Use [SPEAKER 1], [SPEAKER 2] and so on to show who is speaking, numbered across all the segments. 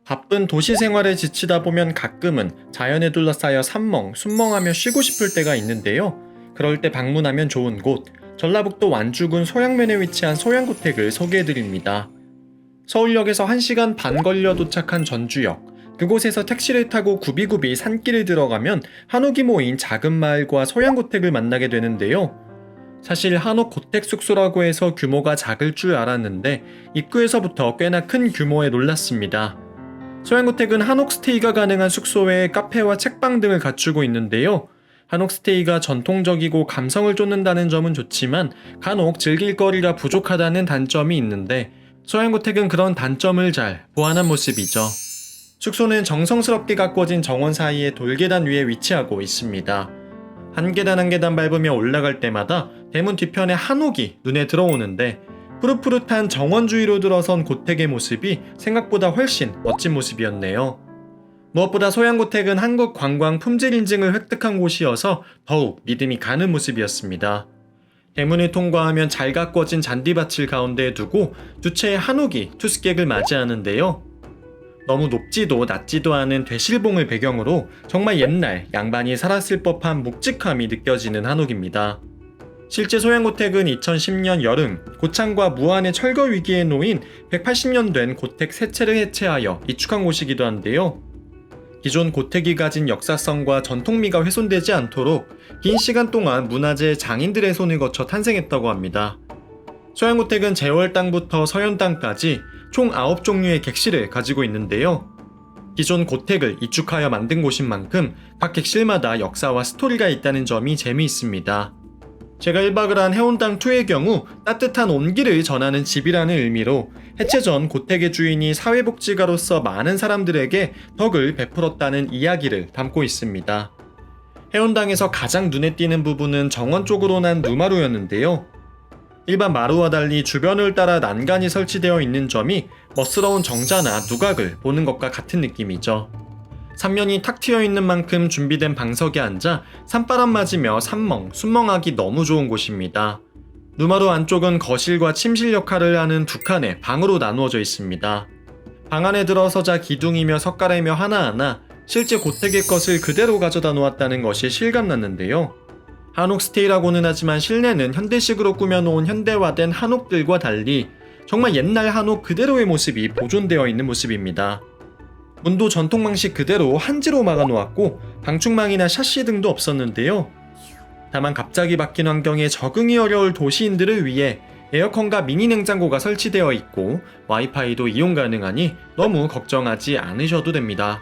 [SPEAKER 1] 바쁜 도시 생활에 지치다 보면 가끔은 자연에 둘러싸여 순멍하며 쉬고 싶을 때가 있는데요. 그럴 때 방문하면 좋은 곳, 전라북도 완주군 소양면에 위치한 소양고택을 소개해드립니다. 서울역에서 1시간 반 걸려 도착한 전주역, 그곳에서 택시를 타고 굽이굽이 산길을 들어가면 한옥이 모인 작은 마을과 소양고택을 만나게 되는데요. 사실 한옥 고택 숙소라고 해서 규모가 작을 줄 알았는데 입구에서부터 꽤나 큰 규모에 놀랐습니다. 소양고택은 한옥 스테이가 가능한 숙소 외에 카페와 책방 등을 갖추고 있는데요. 한옥 스테이가 전통적이고 감성을 쫓는다는 점은 좋지만 간혹 즐길 거리가 부족하다는 단점이 있는데 소양고택은 그런 단점을 잘 보완한 모습이죠. 숙소는 정성스럽게 가꿔진 정원 사이의 돌계단 위에 위치하고 있습니다. 한 계단 한 계단 밟으며 올라갈 때마다 대문 뒤편에 한옥이 눈에 들어오는데 푸릇푸릇한 정원 주위로 들어선 고택의 모습이 생각보다 훨씬 멋진 모습이었네요. 무엇보다 소양고택은 한국 관광 품질 인증을 획득한 곳이어서 더욱 믿음이 가는 모습이었습니다. 대문을 통과하면 잘 가꿔진 잔디밭을 가운데에 두고 두 채의 한옥이 투숙객을 맞이하는데요. 너무 높지도 낮지도 않은 되실봉을 배경으로 정말 옛날 양반이 살았을 법한 묵직함이 느껴지는 한옥입니다. 실제 소양고택은 2010년 여름 고창과 무안의 철거 위기에 놓인 180년 된 고택 3채를 해체하여 이축한 곳이기도 한데요. 기존 고택이 가진 역사성과 전통미가 훼손되지 않도록 긴 시간 동안 문화재 장인들의 손을 거쳐 탄생했다고 합니다. 소양고택은 제월 땅부터 서현 땅까지 총 9종류의 객실을 가지고 있는데요. 기존 고택을 이축하여 만든 곳인 만큼 각 객실마다 역사와 스토리가 있다는 점이 재미있습니다. 제가 1박을 한 해운당2의 경우 따뜻한 온기를 전하는 집이라는 의미로 해체 전 고택의 주인이 사회복지가로서 많은 사람들에게 덕을 베풀었다는 이야기를 담고 있습니다. 해운당에서 가장 눈에 띄는 부분은 정원 쪽으로 난 누마루였는데요. 일반 마루와 달리 주변을 따라 난간이 설치되어 있는 점이 멋스러운 정자나 누각을 보는 것과 같은 느낌이죠. 삼면이 탁 트여 있는 만큼 준비된 방석에 앉아 산바람 맞으며 순멍하기 너무 좋은 곳입니다. 누마루 안쪽은 거실과 침실 역할을 하는 두 칸의 방으로 나누어져 있습니다. 방 안에 들어서자 기둥이며 석가래며 하나하나 실제 고택의 것을 그대로 가져다 놓았다는 것이 실감났는데요. 한옥 스테이라고는 하지만 실내는 현대식으로 꾸며놓은 현대화된 한옥들과 달리 정말 옛날 한옥 그대로의 모습이 보존되어 있는 모습입니다. 문도 전통 방식 그대로 한지로 막아놓았고 방충망이나 샤시 등도 없었는데요. 다만 갑자기 바뀐 환경에 적응이 어려울 도시인들을 위해 에어컨과 미니 냉장고가 설치되어 있고 와이파이도 이용 가능하니 너무 걱정하지 않으셔도 됩니다.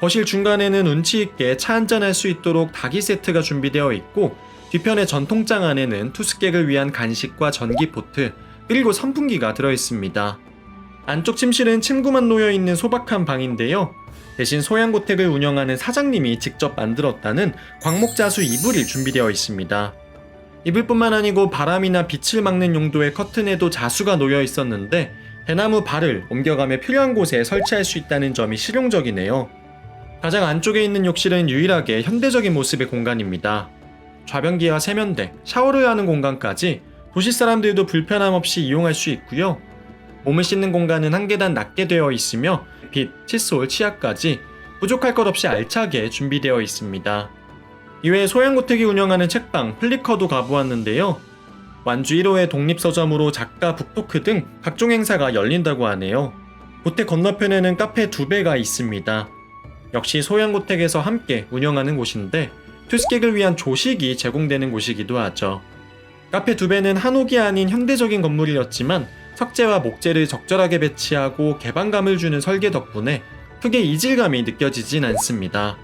[SPEAKER 1] 거실 중간에는 운치 있게 차 한잔할 수 있도록 닭이 세트가 준비되어 있고 뒤편의 전통장 안에는 투숙객을 위한 간식과 전기포트 그리고 선풍기가 들어있습니다. 안쪽 침실은 침구만 놓여있는 소박한 방인데요. 대신 소양고택을 운영하는 사장님이 직접 만들었다는 광목자수 이불이 준비되어 있습니다. 이불뿐만 아니고 바람이나 빛을 막는 용도의 커튼에도 자수가 놓여 있었는데 대나무 발을 옮겨가며 필요한 곳에 설치할 수 있다는 점이 실용적이네요. 가장 안쪽에 있는 욕실은 유일하게 현대적인 모습의 공간입니다. 좌변기와 세면대, 샤워를 하는 공간까지 도시 사람들도 불편함 없이 이용할 수 있고요. 몸을 씻는 공간은 한 계단 낮게 되어 있으며 빛, 칫솔, 치약까지 부족할 것 없이 알차게 준비되어 있습니다. 이외에 소양고택이 운영하는 책방, 플리커도 가보았는데요. 완주 1호의 독립서점으로 작가 북토크 등 각종 행사가 열린다고 하네요. 고택 건너편에는 카페 2배가 있습니다. 역시 소양고택에서 함께 운영하는 곳인데 투숙객을 위한 조식이 제공되는 곳이기도 하죠. 카페 2배는 한옥이 아닌 현대적인 건물이었지만 석재와 목재를 적절하게 배치하고 개방감을 주는 설계 덕분에 크게 이질감이 느껴지진 않습니다.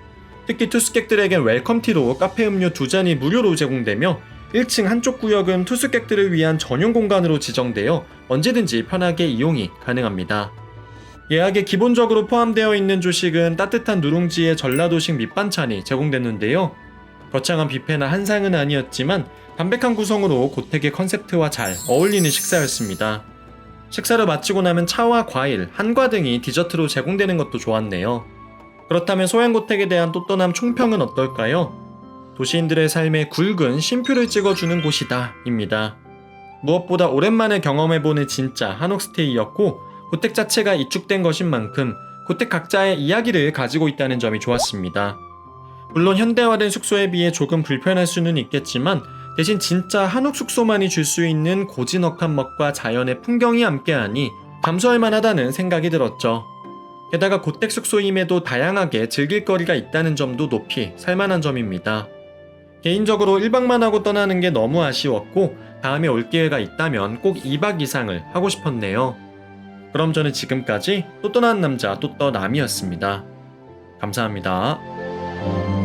[SPEAKER 1] 특히 투숙객들에겐 웰컴티로 카페 음료 2잔이 무료로 제공되며 1층 한쪽 구역은 투숙객들을 위한 전용 공간으로 지정되어 언제든지 편하게 이용이 가능합니다. 예약에 기본적으로 포함되어 있는 조식은 따뜻한 누룽지에 전라도식 밑반찬이 제공됐는데요. 거창한 뷔페나 한상은 아니었지만 담백한 구성으로 고택의 컨셉트와 잘 어울리는 식사였습니다. 식사를 마치고 나면 차와 과일, 한과 등이 디저트로 제공되는 것도 좋았네요. 그렇다면 소양고택에 대한 또또남 총평은 어떨까요? 도시인들의 삶에 굵은 쉼표를 찍어주는 곳이다 입니다. 무엇보다 오랜만에 경험해보는 진짜 한옥 스테이였고 고택 자체가 이축된 것인 만큼 고택 각자의 이야기를 가지고 있다는 점이 좋았습니다. 물론 현대화된 숙소에 비해 조금 불편할 수는 있겠지만 대신 진짜 한옥 숙소만이 줄 수 있는 고즈넉한 멋과 자연의 풍경이 함께하니 감수할 만하다는 생각이 들었죠. 게다가 고택 숙소임에도 다양하게 즐길 거리가 있다는 점도 높이 살만한 점입니다. 개인적으로 1박만 하고 떠나는 게 너무 아쉬웠고 다음에 올 기회가 있다면 꼭 2박 이상을 하고 싶었네요. 그럼 저는 지금까지 또 떠나는 남자 또떠남이었습니다. 감사합니다.